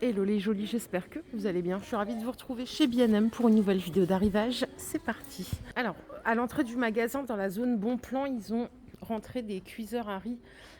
Hello les jolis, j'espère que vous allez bien. Je suis ravie de vous retrouver chez B&M pour une nouvelle vidéo d'arrivage. C'est parti. Alors, à l'entrée du magasin, dans la zone bon plan, ils ont rentré des cuiseurs à riz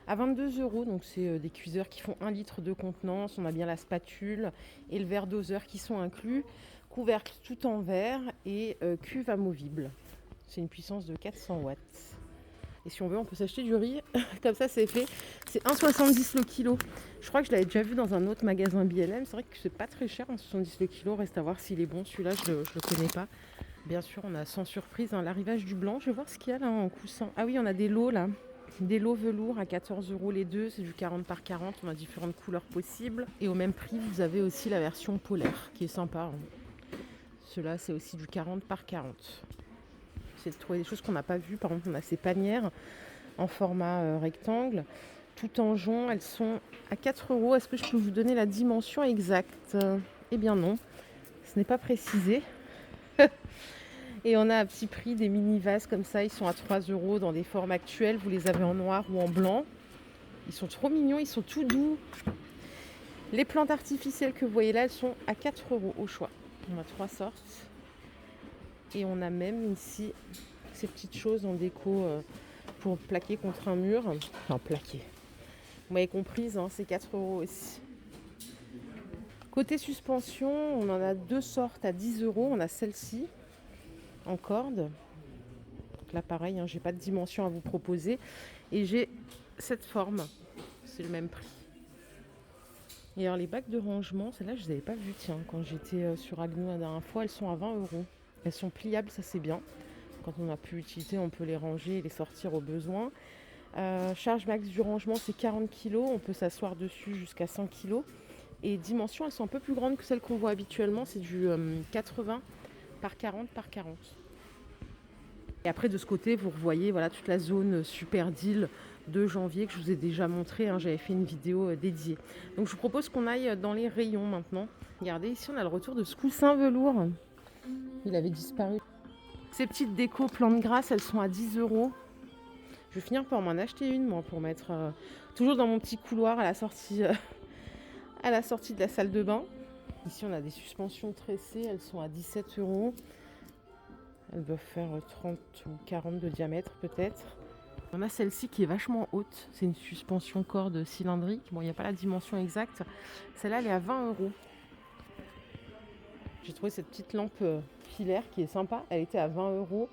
à 22 €. Donc, c'est des cuiseurs qui font 1 litre de contenance. On a bien la spatule et le verre doseur qui sont inclus. Couvercle tout en verre et cuve amovible. C'est une puissance de 400 watts. Et si on veut, on peut s'acheter du riz. Comme ça, c'est fait. C'est 1,70 le kilo. Je crois que je l'avais déjà vu dans un autre magasin B&M. C'est vrai que c'est pas très cher, 1,70 le kilo. Reste à voir s'il est bon. Celui-là, je le connais pas. Bien sûr, on a sans surprise l'arrivage du blanc. Je vais voir ce qu'il y a là en coussin. Ah oui, on a des lots là. Des lots velours à 14 € les deux. C'est du 40 par 40. On a différentes couleurs possibles. Et au même prix, vous avez aussi la version polaire qui est sympa. Ceux-là, c'est aussi du 40 par 40. C'est de trouver des choses qu'on n'a pas vues. Par exemple, on a ces panières en format rectangle, tout en jonc. Elles sont à 4 €. Est-ce que je peux vous donner la dimension exacte? Eh bien non, ce n'est pas précisé. Et on a à petit prix des mini vases comme ça. Ils sont à 3 € dans des formes actuelles. Vous les avez en noir ou en blanc. Ils sont trop mignons, ils sont tout doux. Les plantes artificielles que vous voyez là, elles sont à 4 € au choix. On a 3 sortes. Et on a même ici ces petites choses en déco pour plaquer contre un mur. Enfin, plaquer. Vous m'avez comprise, hein, c'est 4 € aussi. Côté suspension, on en a deux sortes à 10 €. On a celle-ci en corde. Donc là, pareil, hein, j'ai pas de dimension à vous proposer. Et j'ai cette forme. C'est le même prix. Et alors, les bacs de rangement, celles-là, je ne les avais pas vues, tiens, quand j'étais sur Agno la dernière fois. Elles sont à 20 €. Elles sont pliables, ça c'est bien. Quand on n'a plus l'utilité, on peut les ranger et les sortir au besoin. Charge max du rangement, c'est 40 kg. On peut s'asseoir dessus jusqu'à 100 kg. Et dimensions, elles sont un peu plus grandes que celles qu'on voit habituellement. C'est du 80 par 40 par 40. Et après, de ce côté, vous revoyez voilà, toute la zone super deal de janvier que je vous ai déjà montré. Hein, j'avais fait une vidéo dédiée. Donc, je vous propose qu'on aille dans les rayons maintenant. Regardez, ici, on a le retour de ce coussin velours. Il avait disparu. Ces petites décos plantes grasses, elles sont à 10 €. Je vais finir par m'en acheter une, moi, pour mettre toujours dans mon petit couloir à la sortie de la salle de bain. Ici, on a des suspensions tressées. Elles sont à 17 €. Elles doivent faire 30 ou 40 de diamètre, peut-être. On a celle-ci qui est vachement haute. C'est une suspension corde cylindrique. Bon, il n'y a pas la dimension exacte. Celle-là, elle est à 20 €. J'ai trouvé cette petite lampe filaire qui est sympa. Elle était à 20 €.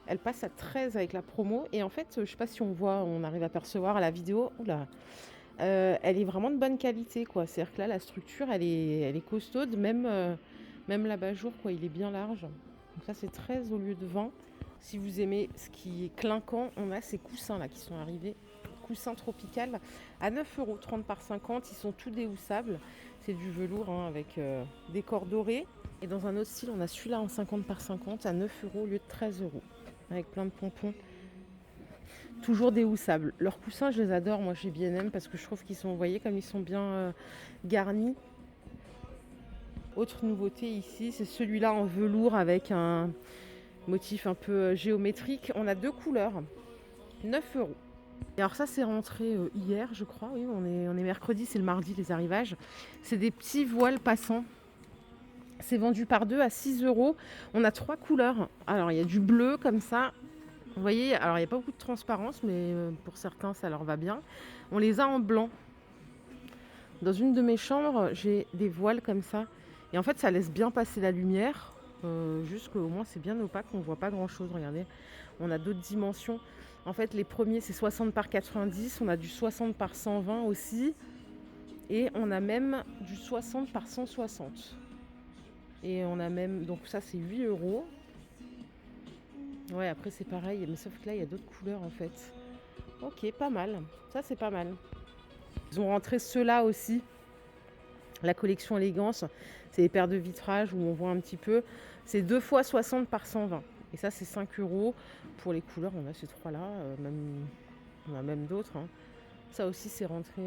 Elle passe à 13 avec la promo. Et en fait, je ne sais pas si on voit, on arrive à percevoir à la vidéo. Oula, elle est vraiment de bonne qualité, quoi. C'est-à-dire que là, la structure, elle est costaude. Même l'abat-jour, quoi, il est bien large. Donc ça, c'est 13 au lieu de 20. Si vous aimez ce qui est clinquant, on a ces coussins-là qui sont arrivés. Coussins tropical à 9 €, 30 par 50. Ils sont tout déhoussables. C'est du velours hein, avec des cords dorés. Et dans un autre style, on a celui-là en 50 par 50 à 9 € au lieu de 13 €. Avec plein de pompons. Toujours déhoussables. Leurs coussins, je les adore, moi, chez B&M, parce que je trouve qu'ils sont, vous voyez, comme ils sont bien garnis. Autre nouveauté ici, c'est celui-là en velours avec un motif un peu géométrique. On a deux couleurs, 9 €. Et alors ça, c'est rentré hier, je crois. Oui, on est mercredi, c'est le mardi, les arrivages. C'est des petits voiles passants. C'est vendu par deux à 6 €. On a 3 couleurs. Alors, il y a du bleu comme ça. Vous voyez, alors il n'y a pas beaucoup de transparence, mais pour certains, ça leur va bien. On les a en blanc. Dans une de mes chambres, j'ai des voiles comme ça. Et en fait, ça laisse bien passer la lumière. Juste qu'au moins, c'est bien opaque, on ne voit pas grand-chose. Regardez, on a d'autres dimensions. En fait, les premiers, c'est 60 par 90. On a du 60 par 120 aussi. Et on a même du 60 par 160. Et on a même... Donc ça, c'est 8 €. Ouais, après, c'est pareil. Mais sauf que là, il y a d'autres couleurs, en fait. Ok, pas mal. Ça, c'est pas mal. Ils ont rentré ceux-là aussi. La collection élégance. C'est des paires de vitrage où on voit un petit peu. C'est 2 fois 60 par 120. Et ça, c'est 5 €. Pour les couleurs, on a ces trois-là. On a même d'autres. Hein. Ça aussi, c'est rentré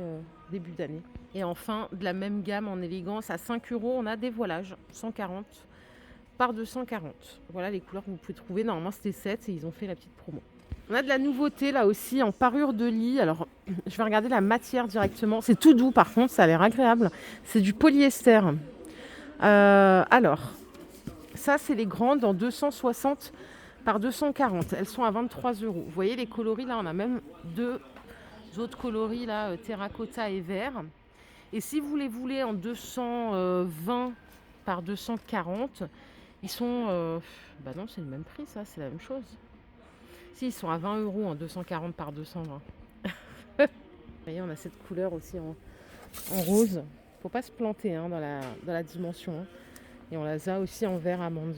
début d'année. Et enfin, de la même gamme en élégance, à 5 €, on a des voilages. 140 par 240. Voilà les couleurs que vous pouvez trouver. Normalement, c'était 7 et ils ont fait la petite promo. On a de la nouveauté là aussi en parure de lit. Alors, je vais regarder la matière directement. C'est tout doux par contre, ça a l'air agréable. C'est du polyester. Alors, ça c'est les grandes en 260 par 240. Elles sont à 23 euros. Vous voyez les coloris là, on a même deux autres coloris là, terracotta et vert. Et si vous les voulez en 220 par 240, ils sont... bah non, c'est le même prix ça, c'est la même chose. Si, ils sont à 20 euros en 240 par 220. Vous voyez, on a cette couleur aussi en rose. Faut pas se planter hein, dans la dimension. Hein. Et on les a aussi en vert amande.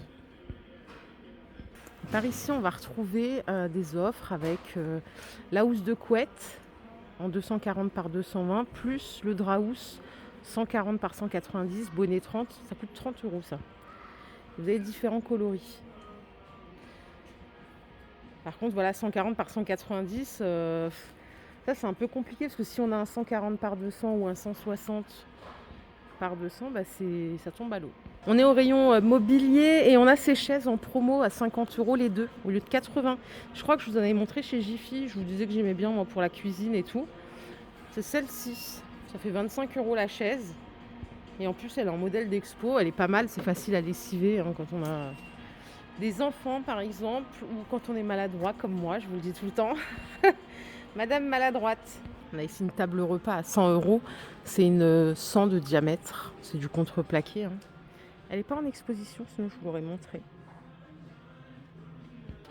Par ici, on va retrouver des offres avec la housse de couette en 240 par 220, plus le drap housse 140 par 190, bonnet 30. Ça coûte 30 euros ça. Vous avez différents coloris. Par contre, voilà, 140 par 190, ça c'est un peu compliqué parce que si on a un 140 par 200 ou un 160 par 200, bah ça tombe à l'eau. On est au rayon mobilier et on a ces chaises en promo à 50 euros les deux au lieu de 80. Je crois que je vous en avais montré chez Jiffy. Je vous disais que j'aimais bien moi pour la cuisine et tout. C'est celle-ci. Ça fait 25 euros la chaise. Et en plus, elle est en modèle d'expo. Elle est pas mal. C'est facile à lessiver hein, quand on a des enfants par exemple ou quand on est maladroit comme moi. Je vous le dis tout le temps. Madame maladroite. On a ici une table repas à 100 euros. C'est une 100 de diamètre. C'est du contreplaqué. Hein. Elle n'est pas en exposition, sinon je vous l'aurais montré.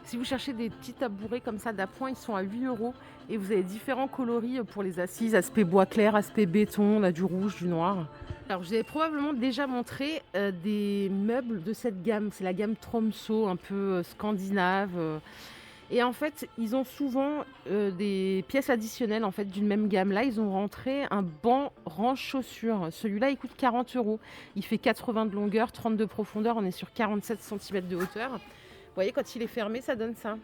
Si vous cherchez des petits tabourets comme ça d'appoint, ils sont à 8 euros. Et vous avez différents coloris pour les assises. Aspect bois clair, aspect béton, on a du rouge, du noir. Alors je vous avais probablement déjà montré des meubles de cette gamme. C'est la gamme Tromso, un peu scandinave. Et en fait, ils ont souvent des pièces additionnelles en fait, d'une même gamme. Là, ils ont rentré un banc range chaussures. Celui-là, il coûte 40 euros. Il fait 80 de longueur, 30 de profondeur. On est sur 47 cm de hauteur. Vous voyez, quand il est fermé, ça donne ça.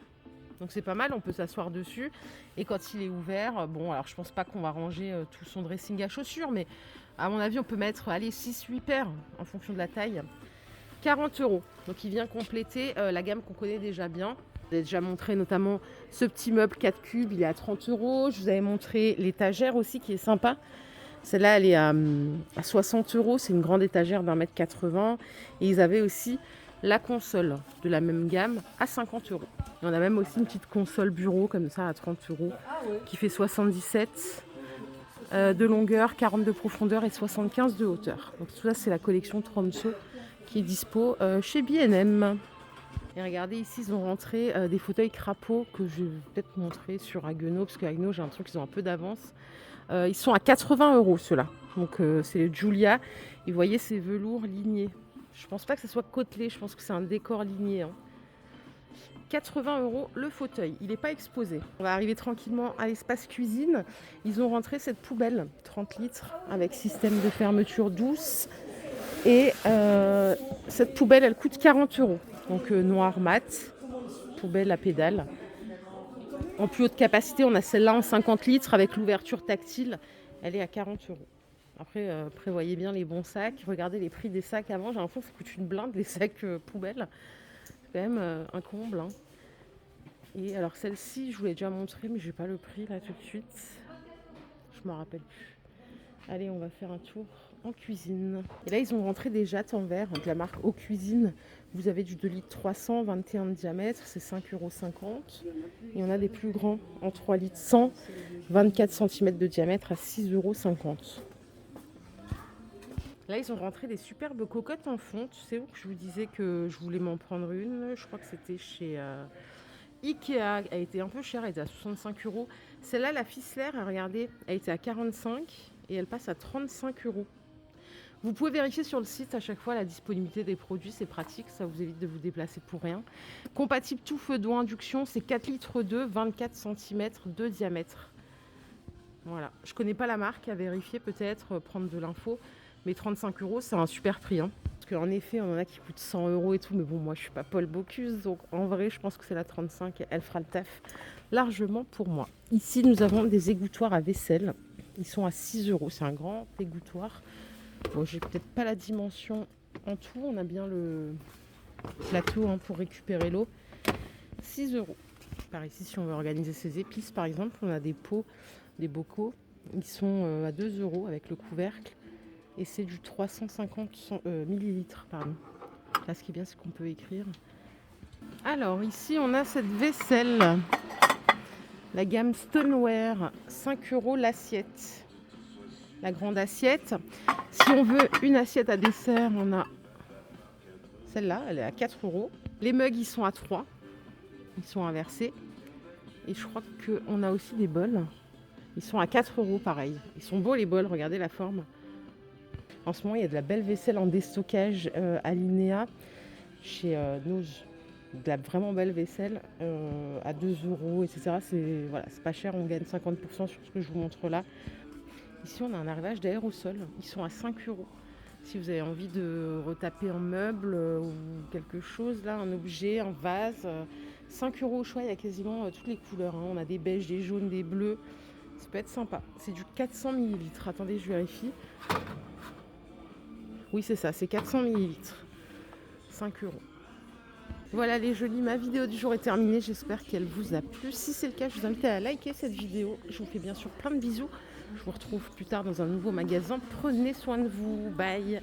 Donc c'est pas mal, on peut s'asseoir dessus. Et quand il est ouvert, bon, alors je pense pas qu'on va ranger tout son dressing à chaussures, mais à mon avis, on peut mettre, allez, 6-8 paires en fonction de la taille. 40 euros. Donc il vient compléter la gamme qu'on connaît déjà bien. Je vous ai déjà montré notamment ce petit meuble 4 cubes, il est à 30 euros. Je vous avais montré l'étagère aussi qui est sympa. Celle-là, elle est à 60 euros. C'est une grande étagère d'1 mètre 80. Et ils avaient aussi la console de la même gamme à 50 euros. Et on a même aussi une petite console bureau comme ça à 30 euros qui fait 77 de longueur, 40 de profondeur et 75 de hauteur. Donc tout ça, c'est la collection Tromso qui est dispo chez B&M. Et regardez ici, ils ont rentré des fauteuils crapauds que je vais peut-être montrer sur Haguenau, parce que Haguenau, j'ai l'impression qu'ils ont un peu d'avance. Ils sont à 80 euros ceux-là. Donc c'est Julia. Et vous voyez ces velours lignés. Je pense pas que ce soit côtelé, je pense que c'est un décor ligné. Hein. 80 euros le fauteuil, il n'est pas exposé. On va arriver tranquillement à l'espace cuisine. Ils ont rentré cette poubelle 30 litres avec système de fermeture douce. Et cette poubelle, elle coûte 40 euros. Donc noir mat, poubelle à pédale. En plus haute capacité, on a celle-là en 50 litres avec l'ouverture tactile. Elle est à 40 euros. Après, prévoyez bien les bons sacs. Regardez les prix des sacs avant. J'ai l'impression que ça coûte une blinde, les sacs poubelles. C'est quand même un comble. Hein. Et alors celle-ci, je vous l'ai déjà montré, mais je n'ai pas le prix là tout de suite. Je ne me rappelle plus. Allez, on va faire un tour en cuisine. Et là, ils ont rentré des jattes en verre de la marque Eau Cuisine. Vous avez du 2 litres 300, 21 de diamètre, c'est 5,50 €. Et on a des plus grands en 3 litres 100, 24 cm de diamètre à 6,50 €. Là, ils ont rentré des superbes cocottes en fonte. C'est où que je vous disais que je voulais m'en prendre une. Je crois que c'était chez Ikea. Elle était un peu chère, elle était à 65 euros. Celle-là, la Fislaire, regardez, elle était à 45 et elle passe à 35 euros. Vous pouvez vérifier sur le site à chaque fois la disponibilité des produits, c'est pratique, ça vous évite de vous déplacer pour rien. Compatible tout feu d'eau induction, c'est 4 litres 2, 24 cm de diamètre. Voilà, je connais pas la marque, à vérifier peut-être, prendre de l'info, mais 35 euros, c'est un super prix. Hein. Parce qu'en effet, on en a qui coûtent 100 euros et tout, mais bon, moi je suis pas Paul Bocuse, donc en vrai, je pense que c'est la 35, elle fera le taf largement pour moi. Ici, nous avons des égouttoirs à vaisselle, ils sont à 6 euros, c'est un grand égouttoir. Bon, j'ai peut-être pas la dimension en tout. On a bien le plateau hein, pour récupérer l'eau. 6 euros. Par ici, si on veut organiser ses épices, par exemple, on a des pots, des bocaux. Ils sont à 2 € avec le couvercle. Et c'est du 350 millilitres, pardon. Là, ce qui est bien, c'est qu'on peut écrire. Alors, ici, on a cette vaisselle. La gamme Stoneware, 5 € l'assiette. La grande assiette. Si on veut une assiette à dessert, on a celle-là, elle est à 4 €. Les mugs, ils sont à 3. Ils sont inversés. Et je crois qu'on a aussi des bols. Ils sont à 4 € pareil. Ils sont beaux les bols, regardez la forme. En ce moment, il y a de la belle vaisselle en déstockage Alinea chez Nose. De la vraiment belle vaisselle à 2 €, etc. C'est voilà, c'est pas cher, on gagne 50% sur ce que je vous montre là. Ici, on a un arrivage d'aérosols. Ils sont à 5 €. Si vous avez envie de retaper un meuble ou quelque chose, là, un objet, un vase, 5 € au choix, il y a quasiment toutes les couleurs. On a des beiges, des jaunes, des bleus. Ça peut être sympa. C'est du 400 millilitres. Attendez, je vérifie. Oui, c'est ça, c'est 400 millilitres. 5 €. Voilà les jolis, ma vidéo du jour est terminée. J'espère qu'elle vous a plu. Si c'est le cas, je vous invite à liker cette vidéo. Je vous fais bien sûr plein de bisous. Je vous retrouve plus tard dans un nouveau magasin. Prenez soin de vous. Bye.